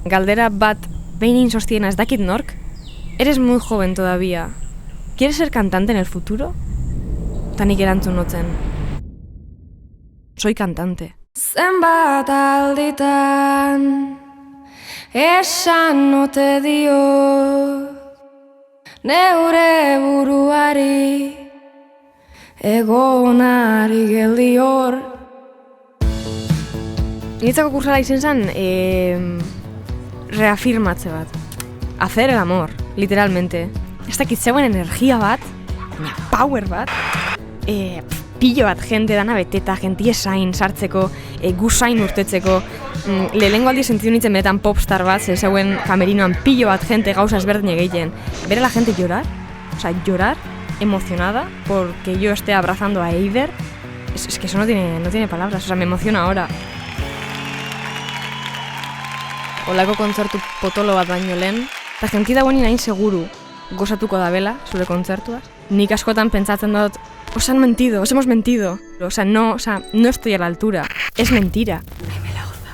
Galdera bat behin insostiena ez dakit nork. Eres muy joven todavía. ¿Quieres ser cantante en el futuro? Ta nik erantzun notzen. Soy cantante. Zenbat alditan esan ote dio neure buruari egonari geldi hor. Niretzako kursala izen zen reafirmatze bat. Hacer el amor, literalmente. Ez dakit zegoen energia bat, power bat, pillo bat jente dana beteta, jentie zain sartzeko, guzain urtetzeko. Lehenengo aldi sentidu nintzen benetan popstar bat, zegoen kamerinoan pillo bat jente gauza ezberdin egiten. Ver a la gente llorar, o sea, llorar, emocionada, porque yo esté abrazando a Eider, es que eso no tiene palabras, o sea, me emociona ahora. Olako kontzertu potolo bat baino lehen, eta jenti dagoen hain seguru gozatuko da bela, zure kontzertuaz. Nik askotan pentsatzen dut, os hemos mentido. O sea, no estoy a la altura. Es mentira. Ay, me la goza.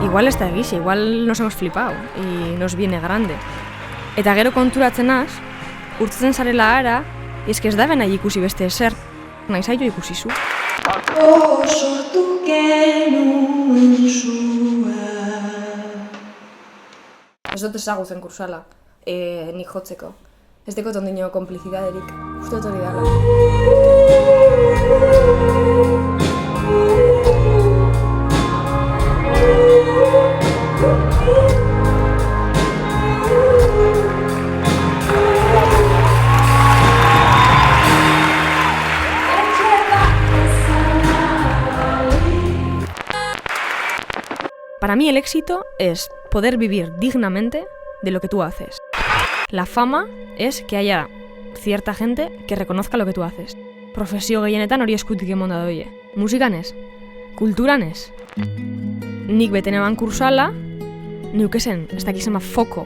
Igual ez da egixe, igual nos hemos flipado y nos viene grande. Eta gero konturatzen az, urtzen zarela ara, ez que ez da benai ikusi beste ezer. Naiz aio ikusi zu. Sortu genuen zua. Ez dut ezagutzen kursala, nik jotzeko. Ez dekot ondino konplizidaderik, uste dut hori dala. Para mí el éxito es poder vivir dignamente de lo que tú haces. La fama es que haya cierta gente que reconozca lo que tú haces. Profesio gehienetan hori eskutik emonda doie. Musikan ez, kulturan ez. Nik beten eban kursala, niukesen, ez dakizema foko,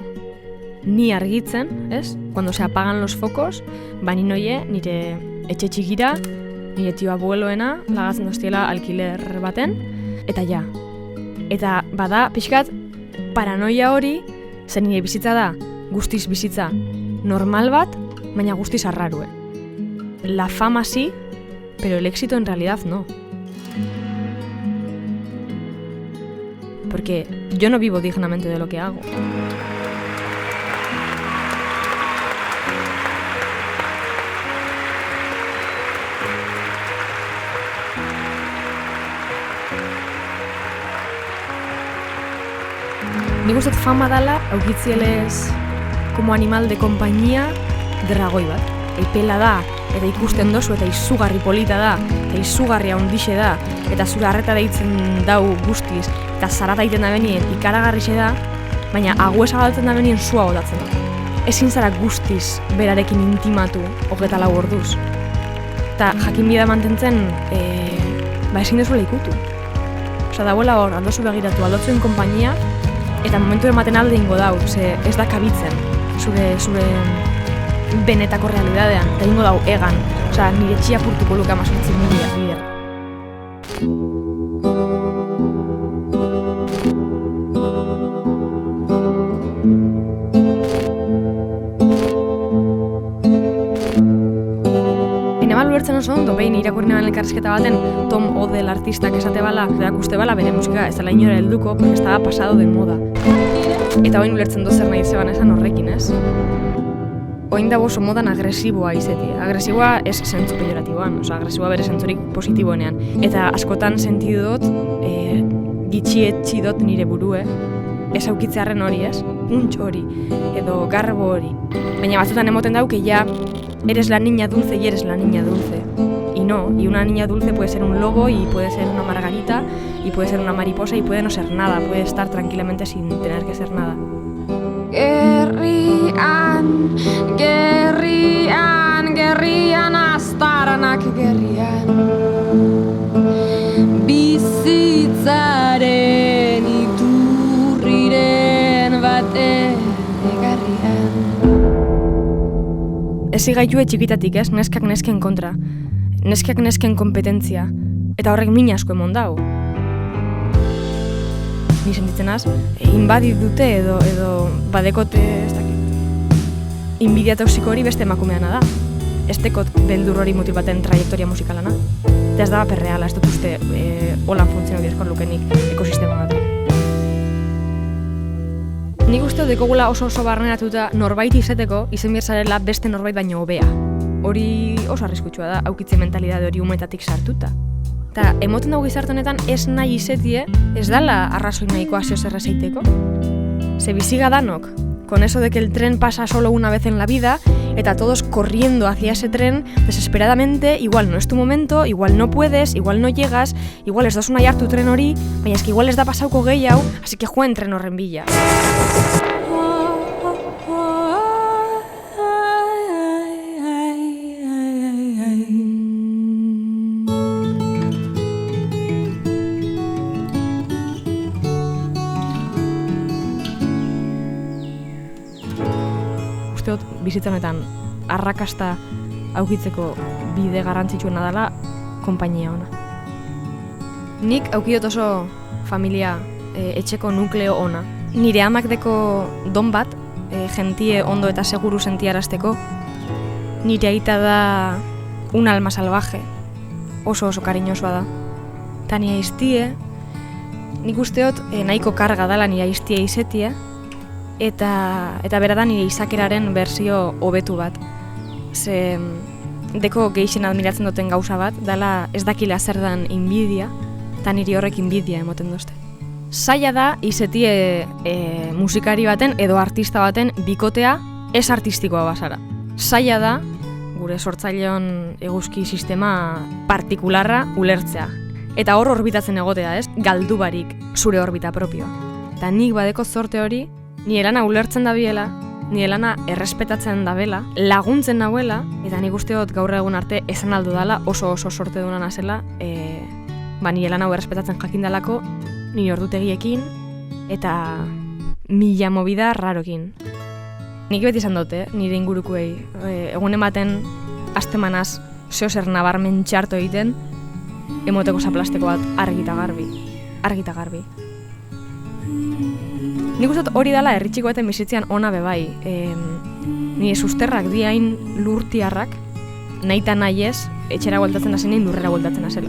ni argitzen, ez? Cuando se apagan los focos, bani noie nire etxe txikira, nire tio abueloena, lagatzen doztiela alkiler baten, eta ja. Eta bada, pixkat, paranoia hori, zen nire bizitza da, guztiz bizitza normal bat, baina guztiz arrarue. La fama sí, pero el éxito en realidad no. Porque yo no vivo dignamente de lo que hago. Nik uste fama dala, aukitzielez como animal de compañía dragoi bat. Epela da, eta ikusten dozu, eta izugarri polita da, eta izugarri handixe da, eta zure harreta deitzen dau guztiz, eta zarata egiten da benien ikaragarrixe da, baina aguesa galtzen da benien sua botatzen da. Ezin zara guztiz berarekin intimatu 24 orduz. Eta jakin bida mantentzen, ezin dezula ikutu. Osa, dagoela hor, aldozu begiratu, aldotzuen konpainia, eta momentu ematen alde ingo dau, ze ez da kabitzen zure benetako realidadean, eta ingo dau egan. Osa, nire txia purtuko luka mazortzi mila bider. Ulertzen oso ondo, behin irakurri naben elkarrizketa baten Tom Odell artistak esate bala, erakuste bala bere musika ez dela inora helduko, porque estaba pasado de moda. Eta oin ulertzen dozer nahi zeban esan horrekin, ez? Oin dago oso modan agresiboa izeti. Agresiboa ez zentzu pejoratiboan, oza, agresiboa bere zentzurik positiboenean. Eta askotan sentidu dut, gitxietxi dut nire burue, ez aukitzearen hori, ez? Puntx hori, edo garbo hori. Baina batzutan emoten dau, que ya eres la niña dulce y eres la niña dulce. Y no, y una niña dulce puede ser un lobo y puede ser una margarita y puede ser una mariposa y puede no ser nada, puede estar tranquilamente sin tener que ser nada. Gerrian, gerrian, gerrian, astaranak gerrian. Bizitzaren iturriren bate egarrian. Ezi gaitue txikitatik, ez? Neskak nesken kontra. neskak nesken kompetentzia, eta horrek min asko emon dau. Ni sentitzen az, inbadi dute edo badekote, ez dakit, inbidia toksiko hori beste emakumeana da. Ez tekot beldur hori motil baten trajektoria musikalana. Eta ez da perreala, ez dut uste holan funtzionau diezko lukenik ekosistema bat. Nik uste dekogula oso barneratuta norbait izeteko, izen behar beste norbait baino hobea. Hori oso arriskutsua da, aukitze mentalidade hori umetatik sartuta. Eta emoten dugu gizarte honetan ez nahi izetie, ez dala arrazoi nahikoa zeo zer esaiteko. Ze biziga danok, con eso de que el tren pasa solo una vez en la vida, eta todos corriendo hacia ese tren desesperadamente, igual no es tu momento, igual no puedes, igual no llegas, igual ez dozuna jartu tren hori, baina eski igual ez da pasauko gehiago, así que joen tren horren bila. Bizitza honetan arrakasta aukitzeko bide garrantzitsuena dela konpainia ona. Nik aukiot oso familia etxeko nukleo ona. Nire amak deko don bat, jentie ondo eta seguru sentiarazteko. Nire aita da un alma salvaje, oso kariñosoa da. Ta nire aiztie, nik usteot nahiko karga dala nire aiztie izetie, eta bera da nire izakeraren berzio hobetu bat. Ze deko gehixen admiratzen duten gauza bat, dala ez dakila zer dan inbidia, eta niri horrek inbidia emoten dozte. Zaila da izetie musikari baten edo artista baten bikotea ez artistikoa bazara. Zaila da gure sortzaileon eguzki sistema partikularra ulertzea. Eta hor orbitatzen egotea, ez? Galdu barik zure orbita propioa. Eta nik badeko zorte hori, nire lana ulertzen dabiela, nire lana errespetatzen dabela, laguntzen nahuela, eta nik usteot gaur egun arte esan aldo dala oso sorte duna nazela, nire lana errespetatzen jakindalako, nire ordutegiekin, eta mila movida rarokin. Nik beti izan dute, nire ingurukuei, egun ematen aztemanaz zeo zer nabarmen txarto egiten, emoteko zaplasteko bat argita garbi. Nik uste hori dela herritxiko baten bizitzean ona bebai. Nire susterrak diain lurtiarrak, nahi eta nahi ez, etxera gueltatzen hasenein lurrera gueltatzen hasela.